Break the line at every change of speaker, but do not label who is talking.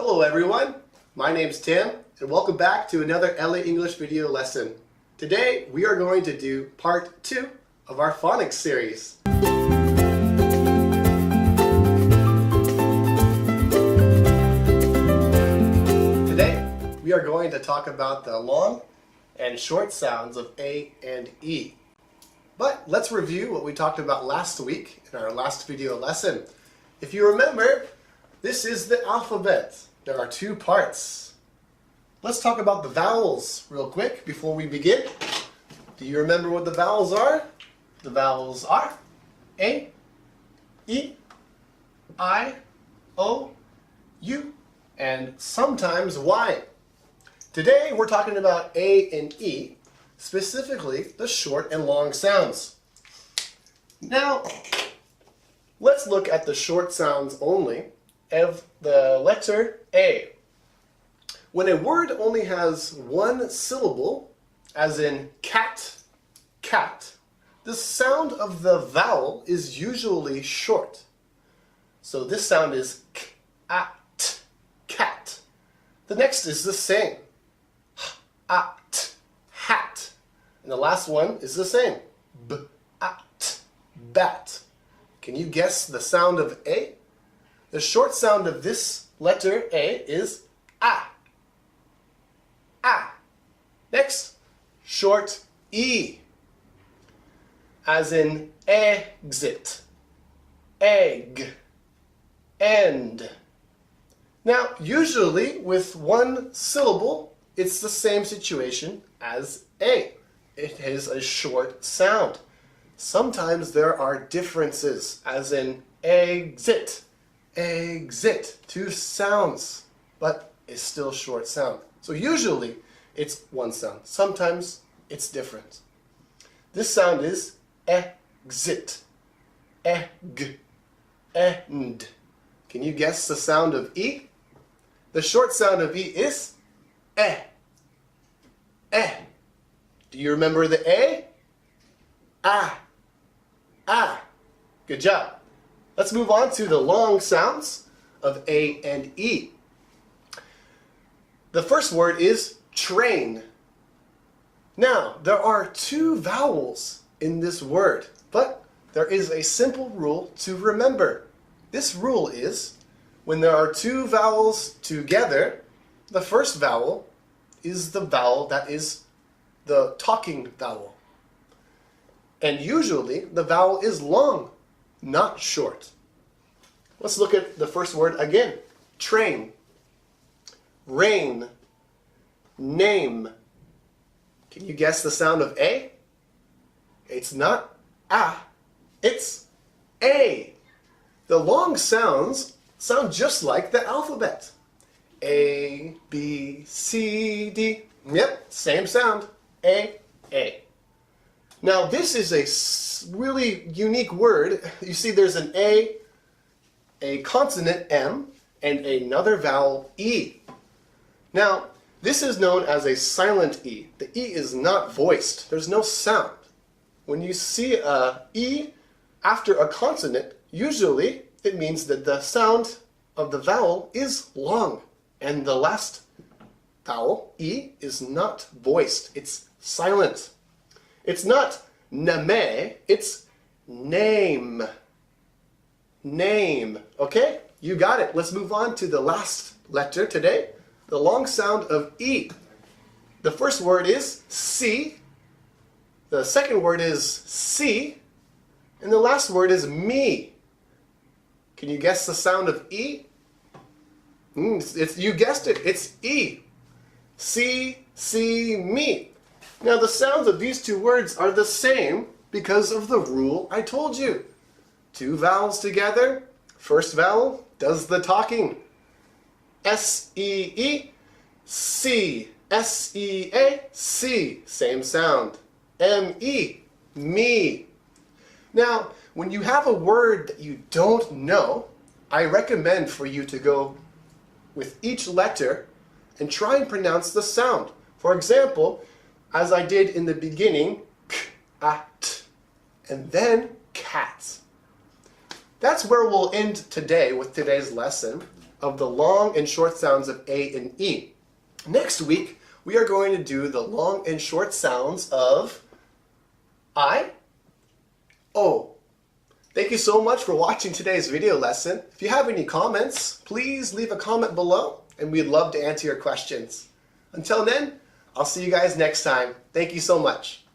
Hello everyone, my name's Tim and welcome back to another LA English video lesson. Today we are going to do part 2 of our phonics series. Today we are going to talk about the long and short sounds of A and E. But let's review what we talked about last week in our last video lesson. If you remember, this is the alphabet. There are 2 parts. Let's talk about the vowels real quick before we begin. Do you remember what the vowels are? The vowels are A, E, I, O, U, and sometimes Y. Today we're talking about A and E, specifically the short and long sounds. Now, let's look at the short sounds only of the letter A. When a word only has one syllable, as in cat, cat, the sound of the vowel is usually short. So this sound is k-at, cat. The next is the same, h-at, hat. And the last one is the same, b-at, bat. Can you guess the sound of A? The short sound of this letter A is A. A. Next, short E, as in exit, egg, end. Now, usually with one syllable, it's the same situation as A. It is a short sound. Sometimes there are differences, as in exit, exit, 2 sounds, but it's still short sound. So usually it's one sound. Sometimes it's different. This sound is exit, egg, end. Can you guess the sound of E? The short sound of E is eh, eh. Do you remember the A? Ah, ah. Good job. Let's move on to the long sounds of A and E. The first word is train. Now, there are 2 vowels in this word, but there is a simple rule to remember. This rule is, when there are 2 vowels together, the first vowel is the vowel that is the talking vowel. And usually, the vowel is long, not short. Let's look at the first word again. Train, rain, name. Can you guess the sound of A? It's not A, it's A. The long sounds sound just like the alphabet. A, B, C, D. Yep, same sound. A, A. Now this is a really unique word. You see there's an A consonant M, and another vowel E. Now, this is known as a silent E. The E is not voiced. There's no sound. When you see a E after a consonant, usually it means that the sound of the vowel is long, and the last vowel, E, is not voiced. It's silent. It's not name, it's name. Name. Okay? You got it. Let's move on to the last letter today, the long sound of E. The first word is C. The second word is C. And the last word is me. Can you guess the sound of E? You guessed it. It's E. C, me. Now the sounds of these 2 words are the same because of the rule I told you. 2 vowels together. First vowel does the talking. S-E-E, C. S-E-A, C. Same sound. M-E, me. Now, when you have a word that you don't know, I recommend for you to go with each letter and try and pronounce the sound. For example, as I did in the beginning, k-at, and then cat. That's where we'll end today with today's lesson. of the long and short sounds of A and E. Next week, we are going to do the long and short sounds of I, O. Thank you so much for watching today's video lesson. If you have any comments, please leave a comment below, and we'd love to answer your questions. Until then, I'll see you guys next time. Thank you so much.